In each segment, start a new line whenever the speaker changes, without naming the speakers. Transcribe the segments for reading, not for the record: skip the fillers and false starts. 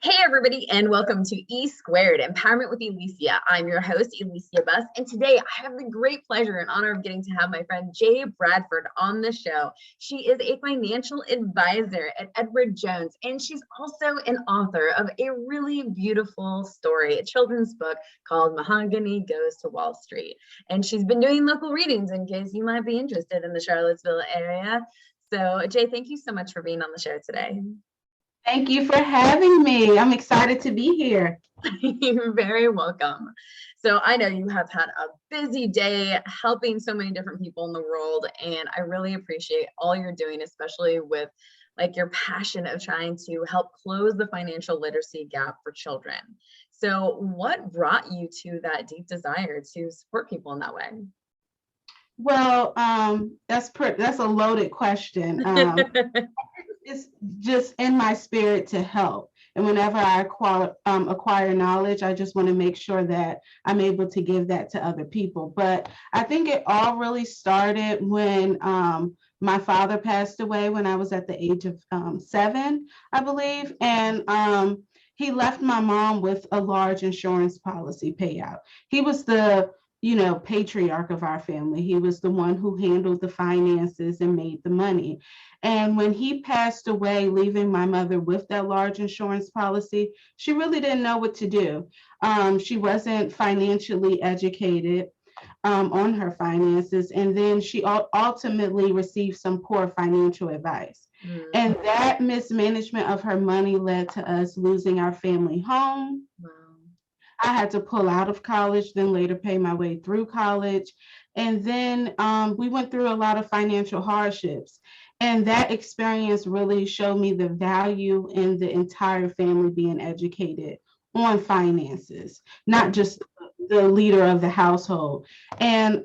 Hey everybody, and welcome to E Squared, Empowerment with Elysia. I'm your host, Elysia Buss, and today I have the great pleasure and honor of getting to have my friend Jay Bradford on the show. She is a financial advisor at Edward Jones, and she's also an author of a really beautiful story, a children's book called Mahogany Goes to Wall Street. And she's been doing local readings in case you might be interested in the Charlottesville area. So Jay, thank you so much for being on the show today.
Thank you for having me. I'm excited to be here.
You're very welcome. So I know you have had a busy day helping so many different people in the world, and I really appreciate all you're doing, especially with like your passion of trying to help close the financial literacy gap for children. So what brought you to that deep desire to support people in that way?
Well, that's a loaded question. It's just in my spirit to help. And whenever I acquire knowledge, I just want to make sure that I'm able to give that to other people. But I think it all really started when my father passed away when I was at the age of 7, I believe. And he left my mom with a large insurance policy payout. He was the patriarch of our family. He was the one who handled the finances and made the money. And when he passed away, leaving my mother with that large insurance policy, she really didn't know what to do. She wasn't financially educated on her finances. And then she ultimately received some poor financial advice. And that mismanagement of her money led to us losing our family home. I had to pull out of college, then later pay my way through college. And then we went through a lot of financial hardships. And that experience really showed me the value in the entire family being educated on finances, not just the leader of the household. And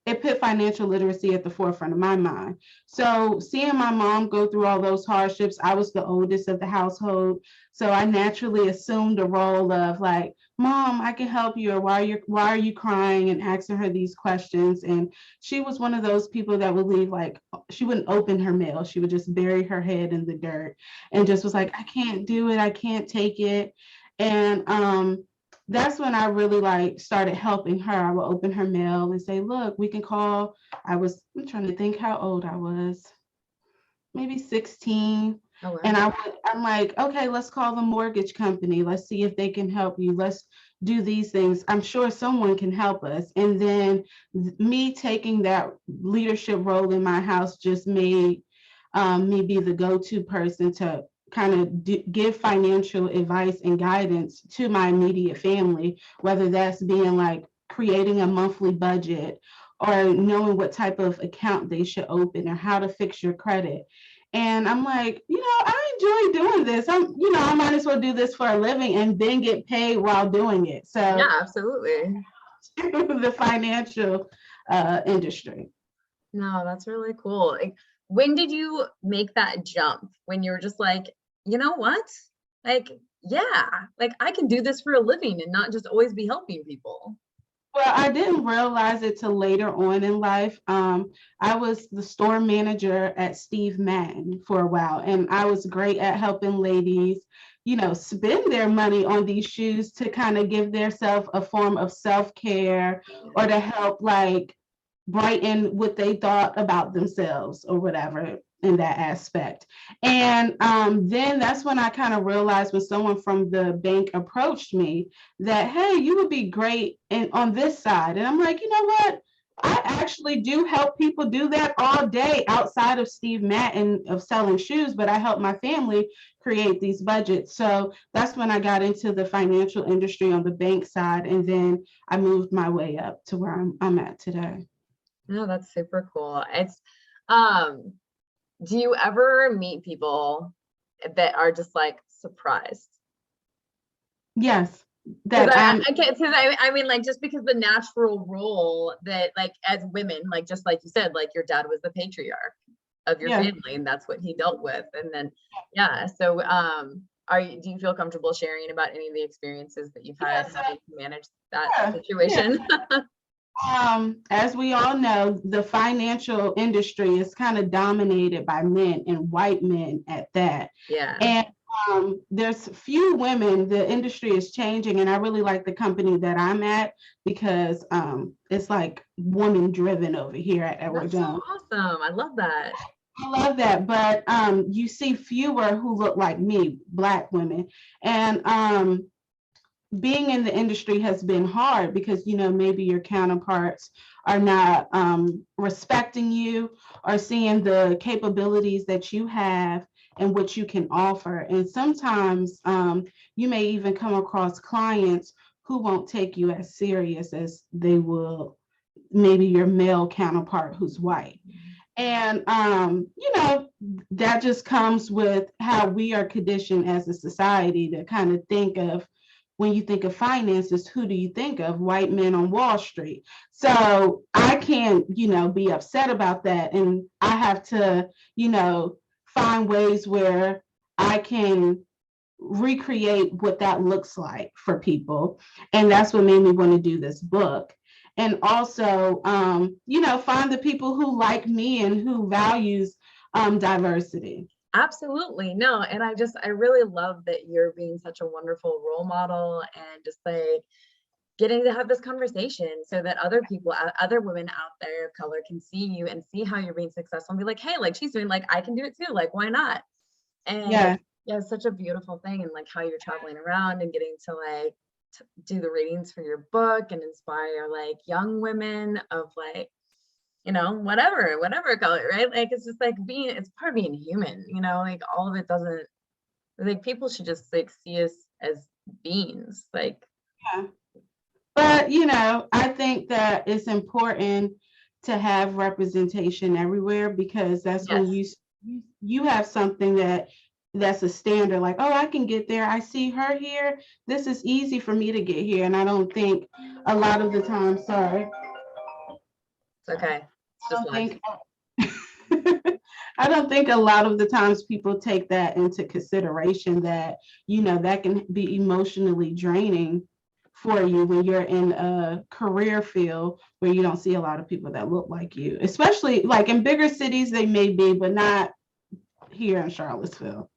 it put financial literacy at the forefront of my mind. So seeing my mom go through all those hardships, I was the oldest of the household. So I naturally assumed the role of like, Mom, I can help you, or why are you crying, and asking her these questions. And she was one of those people that would leave, like, she wouldn't open her mail. She would just bury her head in the dirt and just was like, I can't do it. I can't take it. And that's when I really started helping her. I would open her mail and say, look, we can call. I'm trying to think how old I was, maybe 16. Oh, wow. And I'm like, okay, let's call the mortgage company. Let's see if they can help you. Let's do these things. I'm sure someone can help us. And then me taking that leadership role in my house just made me be the go-to person to kind of give financial advice and guidance to my immediate family, whether that's being like creating a monthly budget or knowing what type of account they should open or how to fix your credit. And I'm like, I enjoy doing this. I might as well do this for a living and then get paid while doing it. So
yeah, absolutely.
The financial industry.
No, that's really cool. Like, when did you make that jump? When you were just like, you know what? Like, yeah, like I can do this for a living and not just always be helping people.
Well, I didn't realize it till later on in life. I was the store manager at Steve Madden for a while, and I was great at helping ladies, spend their money on these shoes to kind of give themselves a form of self-care or to help like brighten what they thought about themselves or whatever in that aspect. And then that's when I kind of realized when someone from the bank approached me that, hey, you would be great on this side. And I'm like, you know what? I actually do help people do that all day outside of Steve Madden of selling shoes, but I help my family create these budgets. So that's when I got into the financial industry on the bank side. And then I moved my way up to where I'm at today.
No, that's super cool. It's, do you ever meet people that are just like surprised?
Yes.
I mean, like, just because the natural role that, like, as women, like, just like you said, like your dad was the patriarch of your family, and that's what he dealt with. And then, yeah. So, do you feel comfortable sharing about any of the experiences that you've had having to manage that situation?
As we all know, the financial industry is kind of dominated by men and white men at that.
Yeah.
And there's few women. The industry is changing, and I really like the company that I'm at because it's like woman driven over here at Edward
That's so
Jones.
awesome. I love that.
I love that, but you see fewer who look like me, Black women, and being in the industry has been hard because, you know, maybe your counterparts are not respecting you or seeing the capabilities that you have and what you can offer. And sometimes you may even come across clients who won't take you as serious as they will maybe your male counterpart who's white. And, you know, that just comes with how we are conditioned as a society to kind of think of, when you think of finances, who do you think of? White men on Wall Street. So I can't, you know, be upset about that. And I have to, you know, find ways where I can recreate what that looks like for people. And that's what made me want to do this book. And also, you know, find the people who like me and who values diversity.
Absolutely. No, and I really love that you're being such a wonderful role model and just like getting to have this conversation so that other people, other women out there of color can see you and see how you're being successful and be like, hey, like she's doing, like I can do it too, like why not? And
Yeah.
yeah, it's such a beautiful thing, and like how you're traveling around and getting to like do the readings for your book and inspire like young women of like, you know, whatever color, right? Like it's just like it's part of being human, you know, like all of it doesn't, like people should just like see us as beings, like.
Yeah. But, you know, I think that it's important to have representation everywhere because that's when you have something that's a standard, like, oh, I can get there. I see her here. This is easy for me to get here. And I don't think a lot of the time, sorry.
It's okay. It's just life.
I don't think a lot of the times people take that into consideration, that, you know, that can be emotionally draining for you when you're in a career field where you don't see a lot of people that look like you, especially like in bigger cities, they may be, but not here in Charlottesville.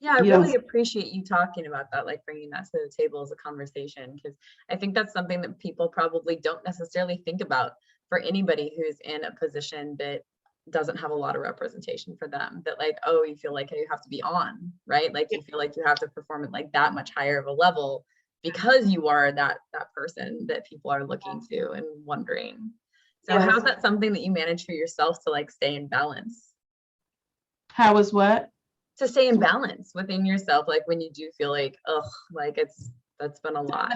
Yeah, I really appreciate you talking about that, like bringing that to the table as a conversation, because I think that's something that people probably don't necessarily think about for anybody who's in a position that doesn't have a lot of representation for them, that like, oh, you feel like you have to be on, right? Like you feel like you have to perform at like that much higher of a level because you are that person that people are looking to and wondering. So how's that something that you manage for yourself to like stay in balance?
How is what?
To stay in balance within yourself, like when you do feel like, oh, like that's been a lot.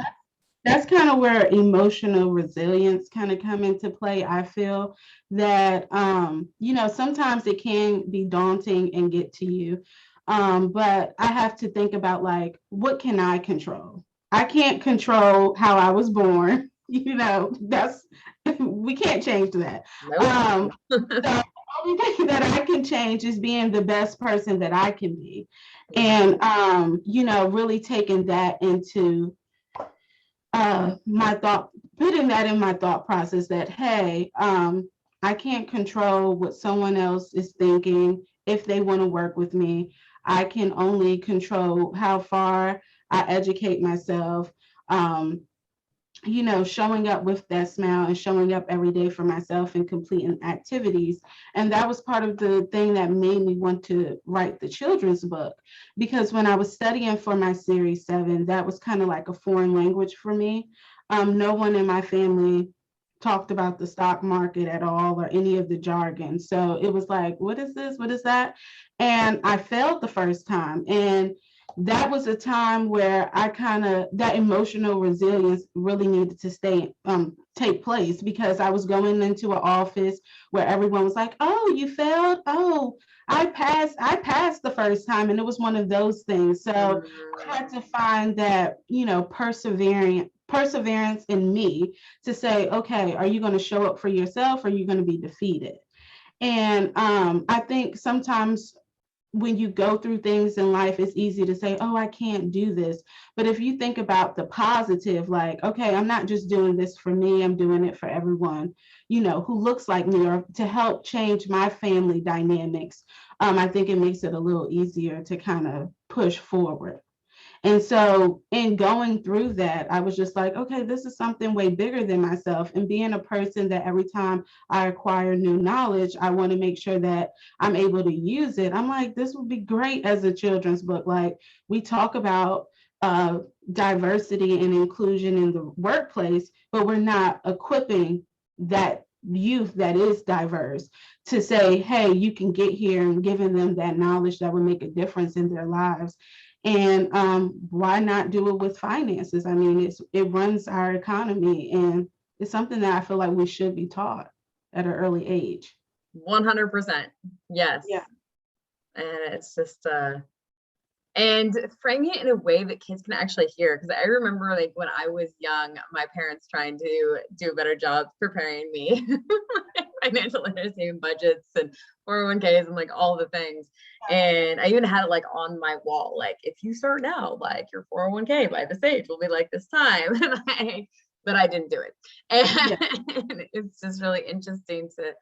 That's kind of where emotional resilience kind of come into play. I feel that, you know, sometimes it can be daunting and get to you. But I have to think about like, what can I control? I can't control how I was born. You know, we can't change that.
Nope.
So the only thing that I can change is being the best person that I can be. And, you know, really taking that into putting that in my thought process that, hey, I can't control what someone else is thinking if they want to work with me. I can only control how far I educate myself, you know, showing up with that smile and showing up every day for myself and completing activities. And that was part of the thing that made me want to write the children's book, because when I was studying for my Series 7, that was kind of like a foreign language for me. No one in my family talked about the stock market at all or any of the jargon. So it was like, what is this? What is that? And I failed the first time. And that was a time where that emotional resilience really needed to take place, because I was going into an office where everyone was like, oh, you failed? Oh, I passed the first time. And it was one of those things. So I had to find that, you know, perseverance in me to say, okay, are you going to show up for yourself or are you going to be defeated? And I think sometimes when you go through things in life, it's easy to say, oh, I can't do this. But if you think about the positive, like, okay, I'm not just doing this for me, I'm doing it for everyone, you know, who looks like me, or to help change my family dynamics. I think it makes it a little easier to kind of push forward. And so in going through that, I was just like, okay, this is something way bigger than myself. And being a person that every time I acquire new knowledge, I want to make sure that I'm able to use it. I'm like, this would be great as a children's book. Like, we talk about diversity and inclusion in the workplace, but we're not equipping that youth that is diverse to say, hey, you can get here, and giving them that knowledge that will make a difference in their lives. And why not do it with finances? I mean, it runs our economy, and it's something that I feel like we should be taught at an early age.
100%. Yes.
Yeah.
And it's just and framing it in a way that kids can actually hear. Because I remember, like, when I was young, my parents trying to do a better job preparing me financial literacy and budgets and 401ks and like all the things. And I even had it like on my wall, like, if you start now, like, your 401k by this age will be like this time. But I didn't do it. And it's just really interesting to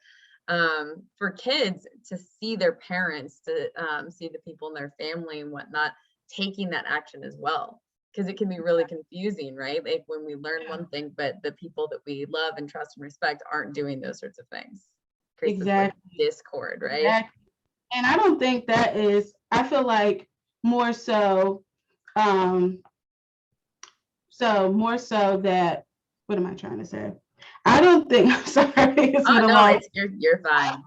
for kids to see their parents, to see the people in their family and whatnot taking that action as well, because it can be really confusing, right? Like, when we learn one thing, but the people that we love and trust and respect aren't doing those sorts of things. Creates
Exactly.
this, like, discord, right?
Exactly. And I don't think that is, I feel like more so more so that, what am I trying to say? I don't think, I'm sorry.
You're fine.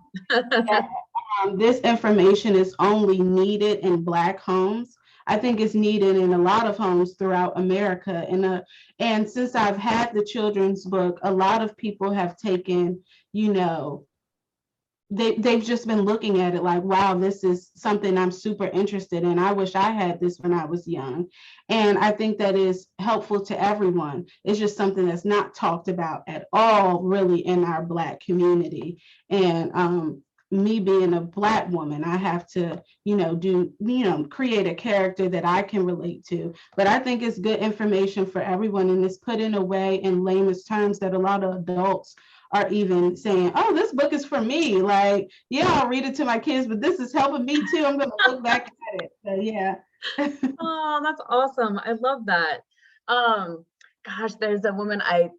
This information is only needed in Black homes. I think it's needed in a lot of homes throughout America. And since I've had the children's book, a lot of people have taken, they've just been looking at it like, wow, this is something I'm super interested in. I wish I had this when I was young. And I think that is helpful to everyone. It's just something that's not talked about at all, really, in our Black community. And me being a Black woman, I have to, create a character that I can relate to. But I think it's good information for everyone, and it's put in a way in layman's terms that a lot of adults are even saying, oh, this book is for me. Like, yeah, I'll read it to my kids, but this is helping me too. I'm going to look back at it. So, yeah.
Oh, that's awesome. I love that. Gosh, there's a woman, I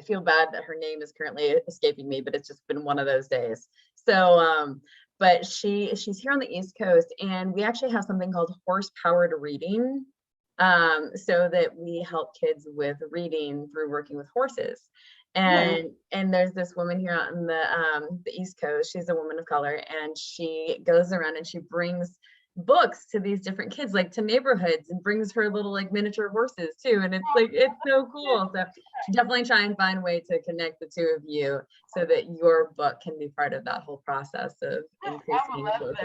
feel bad that her name is currently escaping me, but it's just been one of those days. So, but she's here on the East Coast, and we actually have something called horse-powered reading, so that we help kids with reading through working with horses. And there's this woman here on the East Coast. She's a woman of color, and she goes around and she brings books to these different kids, like to neighborhoods, and brings her little like miniature horses too. And it's like, it's so cool. So definitely try and find a way to connect the two of you so that your book can be part of that whole process of increasing both,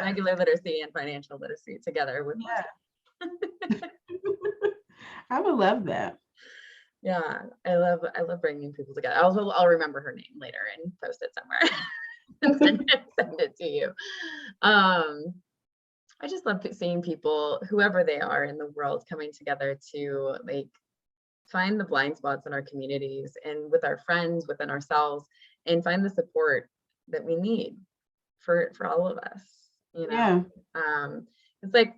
regular literacy and financial literacy together with
I would love that.
Yeah, I love bringing people together. I'll remember her name later and post it somewhere and send it to you. I just love seeing people, whoever they are in the world, coming together to like find the blind spots in our communities and with our friends, within ourselves, and find the support that we need for all of us. It's like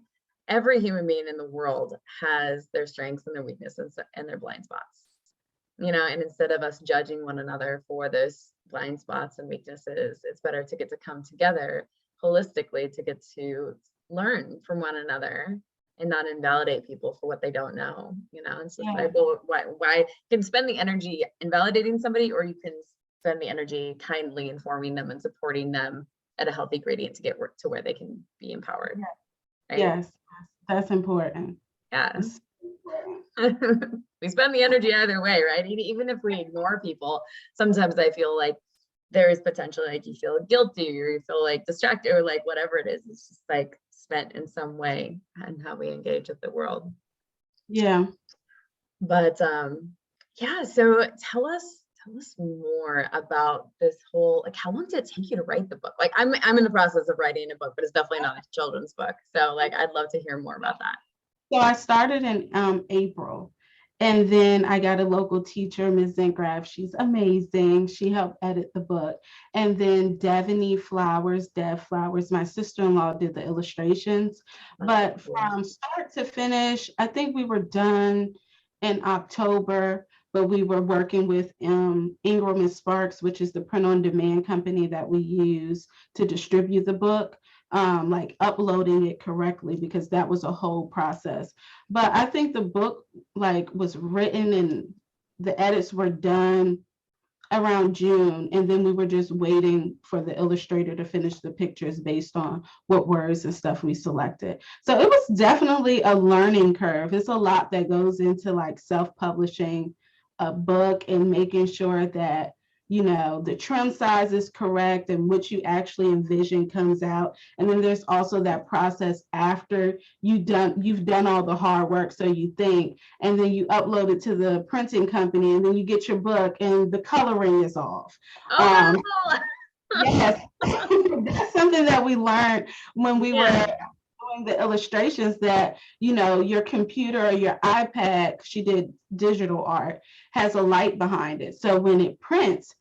every human being in the world has their strengths and their weaknesses and their blind spots, and instead of us judging one another for those blind spots and weaknesses, it's better to get to come together holistically to get to learn from one another and not invalidate people for what they don't know. It's just like, well, why you can spend the energy invalidating somebody, or you can spend the energy kindly informing them and supporting them at a healthy gradient to get to where they can be empowered. Right?
Yes, that's important.
Yes. We spend the energy either way, right? Even if we ignore people, sometimes I feel like there is potential, like you feel guilty or you feel like distracted or like whatever it is. It's just like spent in some way and how we engage with the world.
Yeah.
But so tell us more about this whole, like, how long did it take you to write the book? Like, I'm in the process of writing a book, but it's definitely not a children's book. So like, I'd love to hear more about that.
So I started in April, And then I got a local teacher, Ms. Zingraf. She's amazing. She helped edit the book. And then Dev Flowers, my sister-in-law, did the illustrations. But from start to finish, I think we were done in October, but we were working with Ingram and Sparks, which is the print-on-demand company that we use to distribute the book, like uploading it correctly, because that was a whole process. But I think the book like was written and the edits were done around June, and then we were just waiting for the illustrator to finish the pictures based on what words and stuff we selected. So it was definitely a learning curve. It's a lot that goes into like self-publishing a book and making sure that, you know, the trim size is correct and what you actually envision comes out. And then there's also that process after you've done all the hard work, so you think, and then you upload it to the printing company, and then you get your book and the coloring is off.
Oh, no.
Yes, that's something that we learned when we were doing the illustrations, that, you know, your computer or your iPad, she did digital art, has a light behind it. So when it prints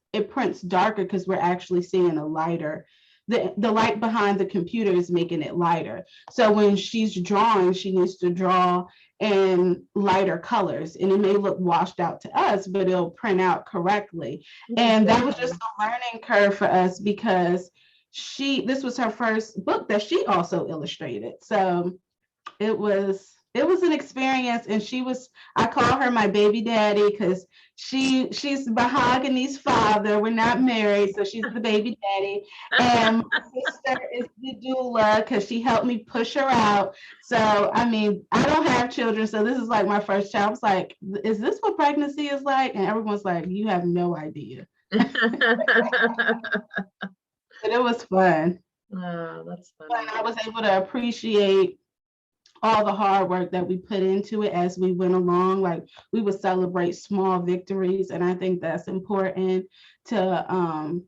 darker because we're actually seeing a lighter. The light behind the computer is making it lighter. So when she's drawing, she needs to draw in lighter colors, and it may look washed out to us, but it'll print out correctly. And that was just a learning curve for us, because this was her first book that she also illustrated. So it was an experience, and I call her my baby daddy because she's Mahogany's father. We're not married, so she's the baby daddy. And my sister is the doula because she helped me push her out. So I mean, I don't have children, so this is like my first child. I was like, is this what pregnancy is like? And everyone's like, you have no idea. But it was fun.
Oh, that's funny.
But I was able to appreciate all the hard work that we put into it as we went along. Like, we would celebrate small victories, and I think that's important to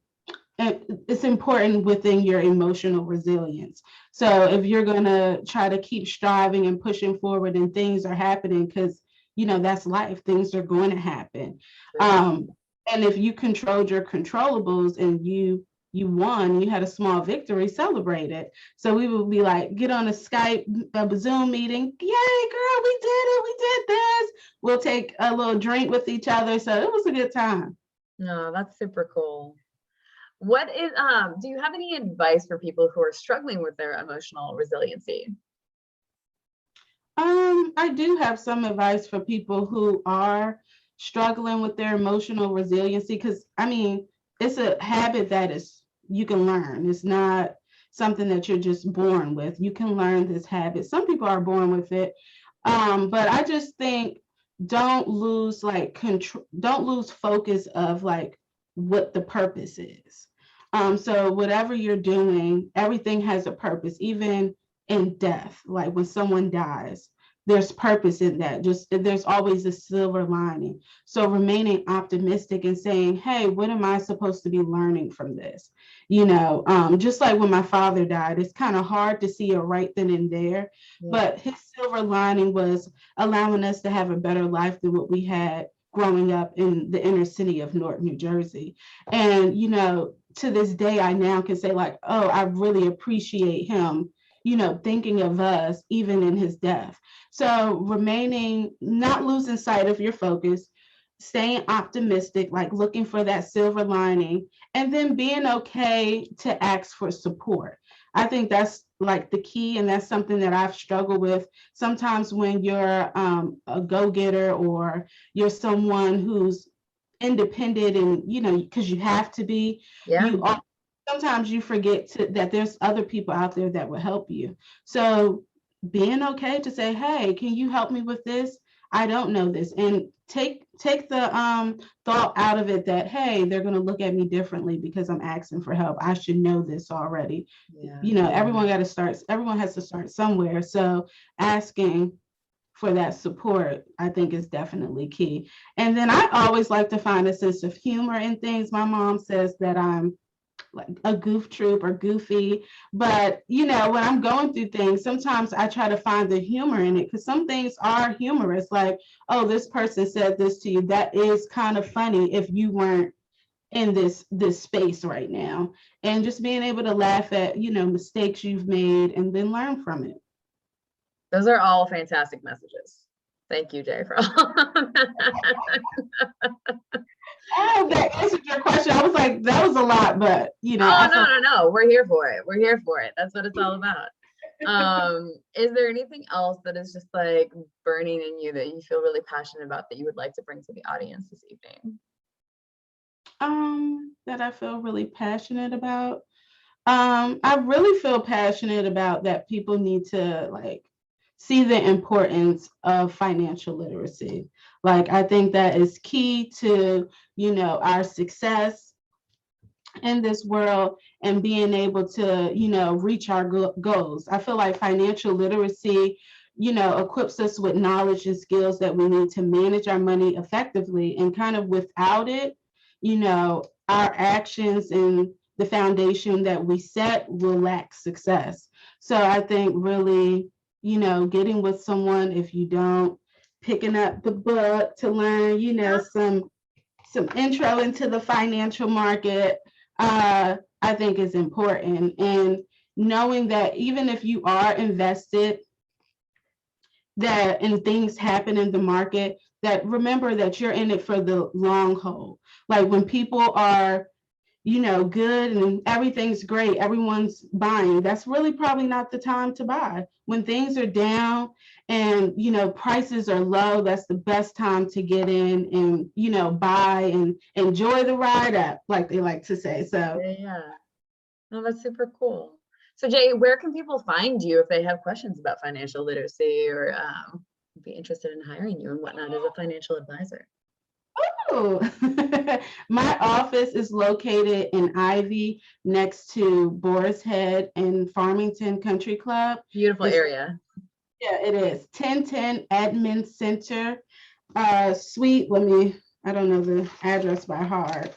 it's important within your emotional resilience. So if you're gonna try to keep striving and pushing forward, and things are happening, because, you know, that's life, things are going to happen. And if you controlled your controllables and you won, you had a small victory, celebrate it. So we would be like, get on a Skype, a Zoom meeting. Yay, girl, we did it. We did this. We'll take a little drink with each other. So it was a good time.
No, that's super cool. What is, do you have any advice for people who are struggling with their emotional resiliency?
I do have some advice for people who are struggling with their emotional resiliency, because I mean, it's a habit that you can learn. It's not something that you're just born with. You can learn this habit. Some people are born with it. But I just think don't lose focus of like what the purpose is. So whatever you're doing, everything has a purpose, even in death. Like when someone dies, there's purpose in that. Just there's always a silver lining. So remaining optimistic and saying, hey, what am I supposed to be learning from this? You know, just like when my father died, it's kind of hard to see it right then and there. But his silver lining was allowing us to have a better life than what we had growing up in the inner city of Newark, New Jersey. And, you know, to this day, I now can say like, oh, I really appreciate him, you know, thinking of us even in his death. So not losing sight of your focus, staying optimistic, like looking for that silver lining, and then being okay to ask for support. I think that's like the key, and that's something that I've struggled with. Sometimes when you're a go-getter, or you're someone who's independent, and, you know, because you have to be, sometimes you forget that there's other people out there that will help you. So being okay to say, hey, can you help me with this? I don't know this. And take the thought out of it that, hey, they're going to look at me differently because I'm asking for help. I should know this already. You know, everyone has to start somewhere. So asking for that support, I think, is definitely key. And then I always like to find a sense of humor in things. My mom says that I'm like a goof troop or goofy. But, when I'm going through things, sometimes I try to find the humor in it, because some things are humorous. Like, oh, this person said this to you. That is kind of funny if you weren't in this space right now. And just being able to laugh at, mistakes you've made and then learn from it.
Those are all fantastic messages. Thank you, Jay, for all of that.
Oh, that answered your question. I was like, that was a lot, but
No. We're here for it. We're here for it. That's what it's all about. Is there anything else that is just like burning in you that you feel really passionate about that you would like to bring to the audience this evening?
That I feel really passionate about. I really feel passionate about that people need to see the importance of financial literacy. Like, I think that is key to, our success in this world and being able to, reach our goals. I feel like financial literacy, equips us with knowledge and skills that we need to manage our money effectively. And kind of without it, our actions and the foundation that we set will lack success. So I think really, getting with someone, if you don't, picking up the book to learn, some intro into the financial market, I think is important. And knowing that even if you are invested, that and things happen in the market, that remember that you're in it for the long haul. Like, when people are good and everything's great, everyone's buying, that's really probably not the time to buy. When things are down and, prices are low, that's the best time to get in and, buy and enjoy the ride up, like they like to say. So,
yeah. No, that's super cool. So, Jay, where can people find you if they have questions about financial literacy or be interested in hiring you and whatnot as a financial advisor?
Oh, my office is located in Ivy, next to Boar's Head and Farmington Country Club.
Beautiful area.
Yeah, it is. 1010 Admin Center, suite, I don't know the address by heart.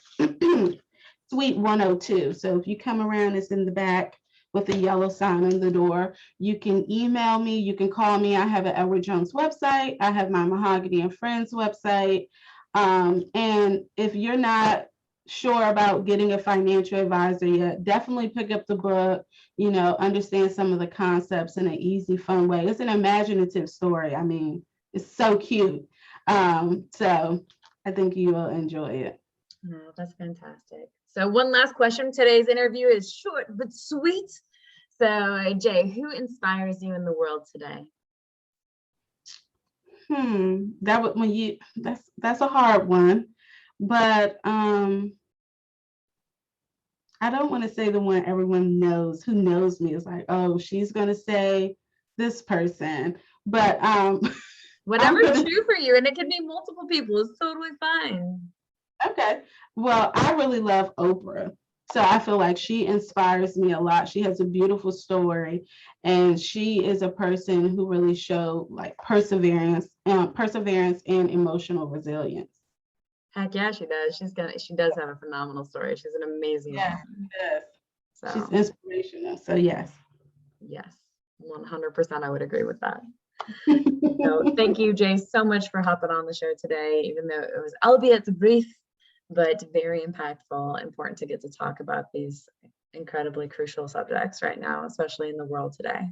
Suite 102. So if you come around, it's in the back with a yellow sign on the door. You can email me, you can call me. I have an Edward Jones website. I have my Mahogany and Friends website. And if you're not sure about getting a financial advisor yet, definitely pick up the book, understand some of the concepts in an easy, fun way. It's an imaginative story. I mean, it's so cute. So I think you will enjoy it.
Oh, that's fantastic. So one last question. Today's interview is short but sweet. So, Jay, who inspires you in the world today?
That's a hard one, but I don't want to say the one everyone knows who knows me is like, oh, she's gonna say this person, but
whatever's true for you, and it can be multiple people. It's totally fine.
Okay, well, I really love Oprah. So I feel like she inspires me a lot. She has a beautiful story, and she is a person who really showed like perseverance and emotional resilience.
Heck yeah, she does. She does have a phenomenal story. She's an amazing
woman. Yes.
So,
she's inspirational. So yes.
Yes, 100%. I would agree with that. So thank you, Jay, so much for hopping on the show today, even though it was albeit brief, but very impactful, important to get to talk about these incredibly crucial subjects right now, especially in the world today.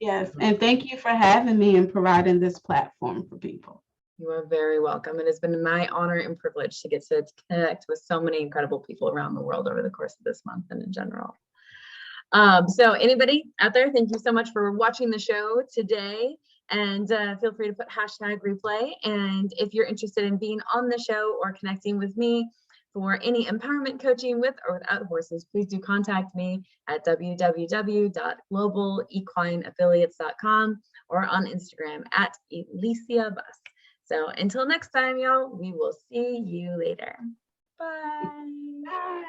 Yes, and thank you for having me and providing this platform for people.
You are very welcome. It has been my honor and privilege to get to connect with so many incredible people around the world over the course of this month and in general. So anybody out there, thank you so much for watching the show today. And feel free to put #replay. And if you're interested in being on the show or connecting with me for any empowerment coaching with or without horses, please do contact me at www.globalequineaffiliates.com or on Instagram at Elysia Buss. So until next time, y'all, we will see you later. Bye.
Bye.